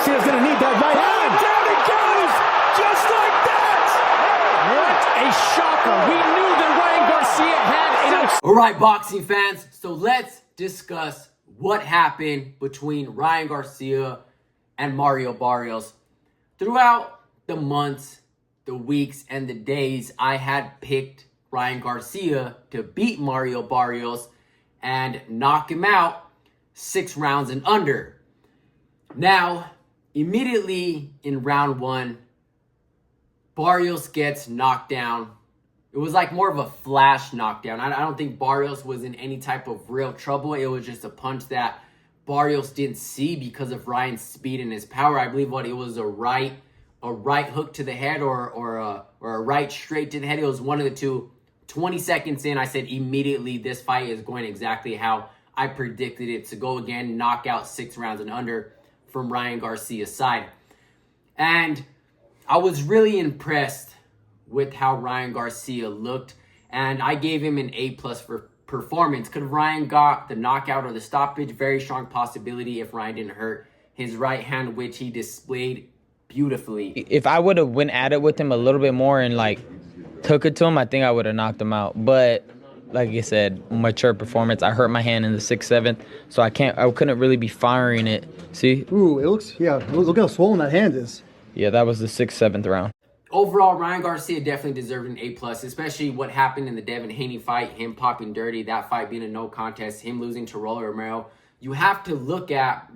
Garcia's going to need that right hand. Down it goes, just like that. What a shocker. We knew that Ryan Garcia had an... All right, boxing fans, so let's discuss what happened between Ryan Garcia and Mario Barrios. Throughout the months, the weeks, and the days, I had picked Ryan Garcia to beat Mario Barrios and knock him out 6 rounds and under. Now, immediately in round 1, Barrios gets knocked down. It was like more of a flash knockdown. I don't think Barrios was in any type of real trouble. It was just a punch that Barrios didn't see because of Ryan's speed and his power. I believe it was a right hook to the head or a right straight to the head. It was one of the two. 20 seconds in, I said immediately this fight is going exactly how I predicted it to go again. Knockout 6 rounds and under from Ryan Garcia's side. And I was really impressed with how Ryan Garcia looked. And I gave him an A+ for performance. Could Ryan got the knockout or the stoppage? Very strong possibility if Ryan didn't hurt his right hand, which he displayed beautifully. If I would have went at it with him a little bit more and took it to him, I think I would have knocked him out. But like you said, mature performance. I hurt my hand in the 6th, 7th, so I couldn't really be firing it. See? Ooh, it looks, look how swollen that hand is. Yeah, that was the 6th, 7th round. Overall, Ryan Garcia definitely deserved an A+, especially what happened in the Devin Haney fight, him popping dirty, that fight being a no contest, him losing to Rolly Romero. You have to look at,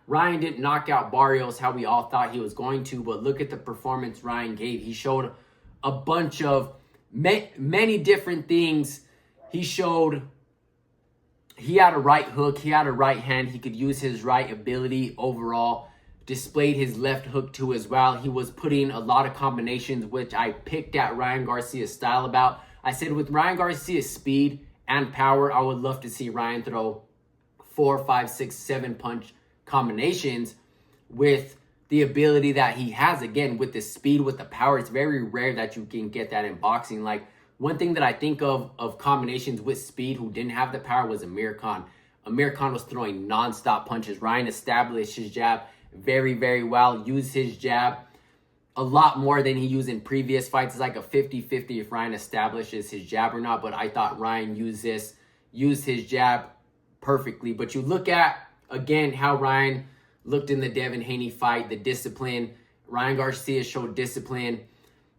Ryan didn't knock out Barrios how we all thought he was going to, but look at the performance Ryan gave. He showed a bunch of many different things. He showed he had a right hook, he had a right hand, he could use his right ability overall, displayed his left hook too as well. He was putting a lot of combinations, which I picked at Ryan Garcia's style about. I said with Ryan Garcia's speed and power, I would love to see Ryan throw 4, 5, 6, 7 punch combinations with the ability that he has, again, with the speed, with the power. It's very rare that you can get that in boxing. Like, one thing that I think of combinations with speed who didn't have the power was Amir Khan. Amir Khan was throwing non-stop punches. Ryan established his jab very, very well, used his jab a lot more than he used in previous fights. It's like a 50-50 if Ryan establishes his jab or not, but I thought Ryan used his jab perfectly. But you look at, again, how Ryan looked in the Devin Haney fight, the discipline. Ryan Garcia showed discipline.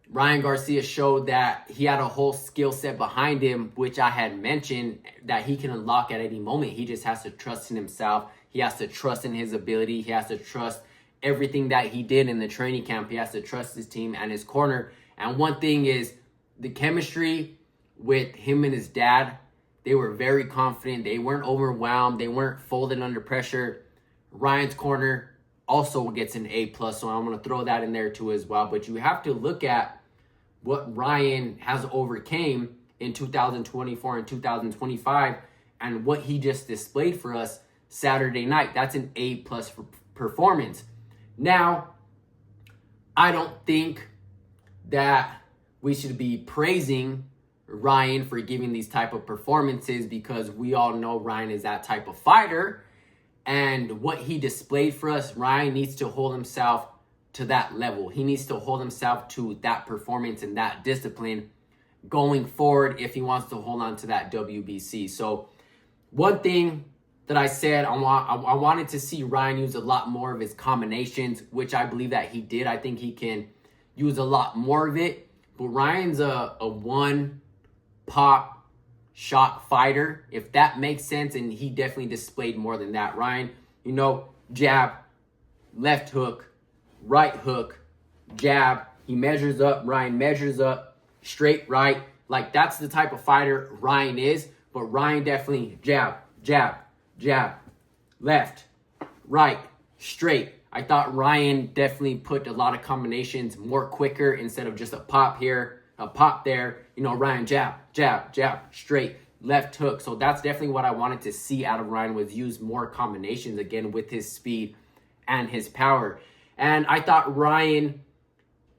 Ryan Garcia showed that he had a whole skill set behind him, which I had mentioned that he can unlock at any moment. He just has to trust in himself. He has to trust in his ability. He has to trust everything that he did in the training camp. He has to trust his team and his corner. And one thing is the chemistry with him and his dad. They were very confident. They weren't overwhelmed. They weren't folded under pressure. Ryan's corner also gets an A+, so I'm going to throw that in there too as well. But you have to look at what Ryan has overcame in 2024 and 2025 and what he just displayed for us Saturday night. That's an A+ for performance. Now, I don't think that we should be praising Ryan for giving these type of performances because we all know Ryan is that type of fighter. And what he displayed for us, Ryan needs to hold himself to that level. He needs to hold himself to that performance and that discipline going forward if he wants to hold on to that WBC. So one thing that I said, I wanted to see Ryan use a lot more of his combinations, which I believe that he did. I think he can use a lot more of it. But Ryan's a one-pop shot fighter, if that makes sense, and he definitely displayed more than that. Ryan, jab, left hook, right hook, jab. He measures up. Ryan measures up, straight right. Like, that's the type of fighter Ryan is. But Ryan definitely jab, jab, jab, left, right, straight. I thought Ryan definitely put a lot of combinations more quicker instead of just a pop here, a pop there. Ryan jab, jab, jab, straight, left hook. So that's definitely what I wanted to see out of Ryan, was use more combinations, again, with his speed and his power. And I thought Ryan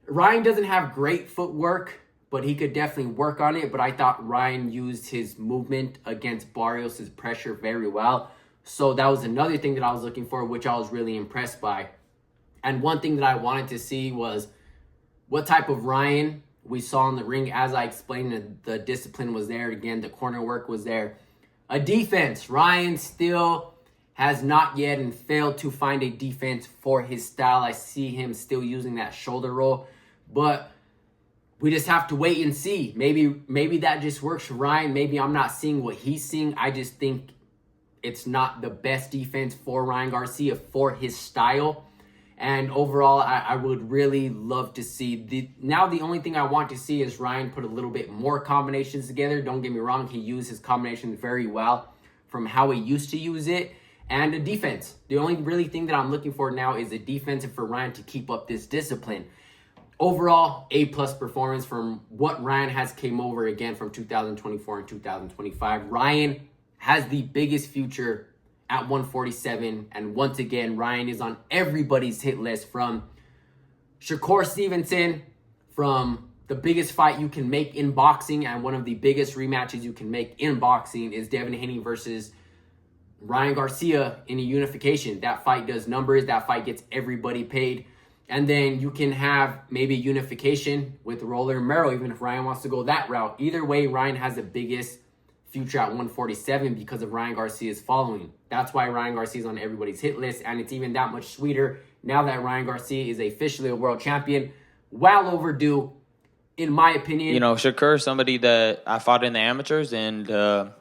doesn't have great footwork, but he could definitely work on it. But I thought Ryan used his movement against Barrios' pressure very well. So that was another thing that I was looking for, which I was really impressed by. And one thing that I wanted to see was what type of Ryan we saw in the ring. As I explained, the discipline was there. Again, the corner work was there. A defense. Ryan still has not yet and failed to find a defense for his style. I see him still using that shoulder roll. But we just have to wait and see. Maybe that just works for Ryan. Maybe I'm not seeing what he's seeing. I just think it's not the best defense for Ryan Garcia for his style. And overall, I would really love to see. Now the only thing I want to see is Ryan put a little bit more combinations together. Don't get me wrong. He used his combinations very well from how he used to use it. And a defense. The only really thing that I'm looking for now is a defense for Ryan to keep up this discipline. Overall, A-plus performance from what Ryan has came over again from 2024 and 2025. Ryan has the biggest future at 147. And once again, Ryan is on everybody's hit list, from Shakur Stevenson, from the biggest fight you can make in boxing and one of the biggest rematches you can make in boxing is Devin Haney versus Ryan Garcia in a unification. That fight does numbers. That fight gets everybody paid. And then you can have maybe unification with Roller Romero, even if Ryan wants to go that route. Either way, Ryan has the biggest future at 147 because of Ryan Garcia's following. That's why Ryan Garcia is on everybody's hit list, and it's even that much sweeter now that Ryan Garcia is officially a world champion. Well overdue, in my opinion. You know, Shakur, somebody that I fought in the amateurs, and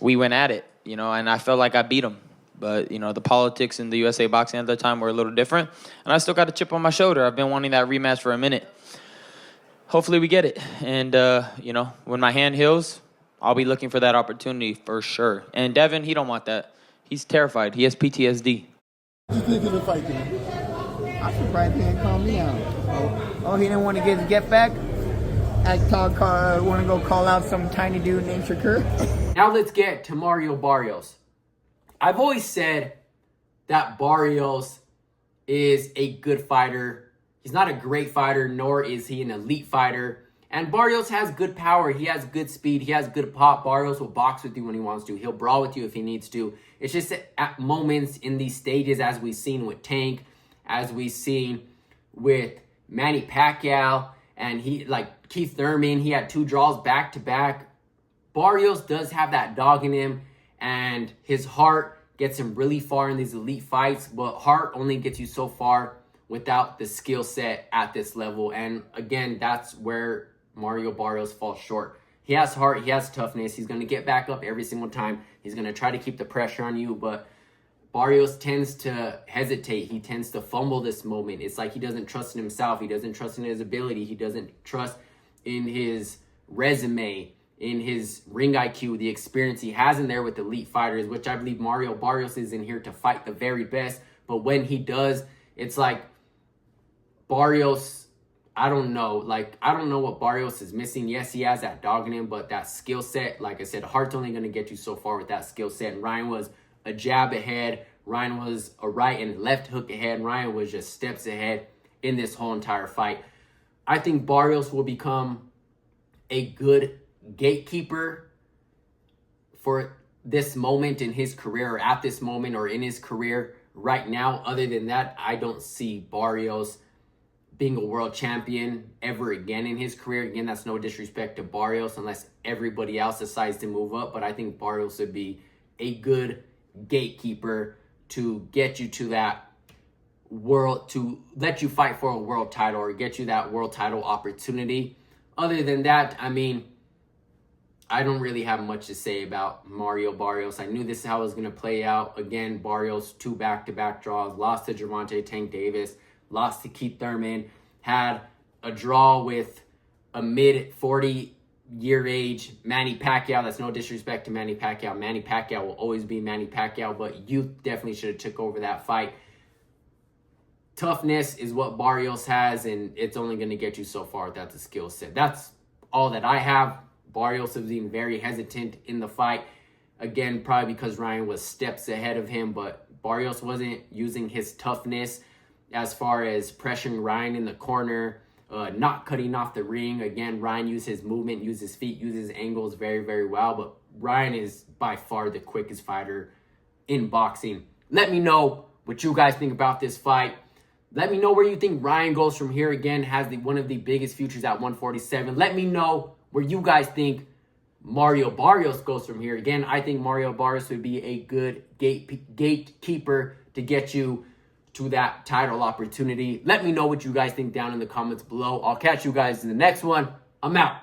we went at it, you know, and I felt like I beat him. But, you know, the politics in the USA boxing at the time were a little different, and I still got a chip on my shoulder. I've been wanting that rematch for a minute. Hopefully we get it. And, you know, when my hand heals, I'll be looking for that opportunity for sure. And Devin, he don't want that. He's terrified. He has PTSD. What you think of the fight, man? I'm surprised he didn't call me out. Oh, he didn't want to get back? I want to go call out some tiny dude named Shakur? Now let's get to Mario Barrios. I've always said that Barrios is a good fighter. He's not a great fighter, nor is he an elite fighter. And Barrios has good power. He has good speed. He has good pop. Barrios will box with you when he wants to. He'll brawl with you if he needs to. It's just at moments in these stages, as we've seen with Tank, as we've seen with Manny Pacquiao, and he, like Keith Thurman, he had 2 draws back to back. Barrios does have that dog in him, and his heart gets him really far in these elite fights, but heart only gets you so far without the skill set at this level. And again, that's where Mario Barrios falls short. He has heart, he has toughness, he's going to get back up every single time. He's going to try to keep the pressure on you, but Barrios tends to hesitate. He tends to fumble this moment. It's like he doesn't trust in himself. He doesn't trust in his ability. He doesn't trust in his resume, in his ring IQ, the experience he has in there with elite fighters, which I believe Mario Barrios is in here to fight the very best. But when he does, it's like Barrios, I don't know what Barrios is missing. Yes, he has that dog in him, but that skill set, like I said, heart's only going to get you so far with that skill set. And Ryan was a jab ahead. Ryan was a right and left hook ahead. Ryan was just steps ahead in this whole entire fight. I think Barrios will become a good gatekeeper for this moment in his career, or at this moment or in his career right now. Other than that, I don't see Barrios being a world champion ever again in his career. Again, that's no disrespect to Barrios unless everybody else decides to move up, but I think Barrios would be a good gatekeeper to get you to that world, to let you fight for a world title or get you that world title opportunity. Other than that, I mean, I don't really have much to say about Mario Barrios. I knew this is how it was going to play out. Again, Barrios, 2 back-to-back draws, lost to Gervonta Tank Davis, lost to Keith Thurman, had a draw with a mid-40-year age Manny Pacquiao. That's no disrespect to Manny Pacquiao. Manny Pacquiao will always be Manny Pacquiao, but you definitely should have took over that fight. Toughness is what Barrios has, and it's only going to get you so far without the skill set. That's all that I have. Barrios was being very hesitant in the fight. Again, probably because Ryan was steps ahead of him, but Barrios wasn't using his toughness as far as pressuring Ryan in the corner, not cutting off the ring. Again, Ryan used his movement, used his feet, used his angles very, very well, but Ryan is by far the quickest fighter in boxing. Let me know what you guys think about this fight. Let me know where you think Ryan goes from here. Again, has one of the biggest futures at 147. Let me know where you guys think Mario Barrios goes from here. Again, I think Mario Barrios would be a good gatekeeper to get you to that title opportunity. Let me know what you guys think down in the comments below. I'll catch you guys in the next one. I'm out.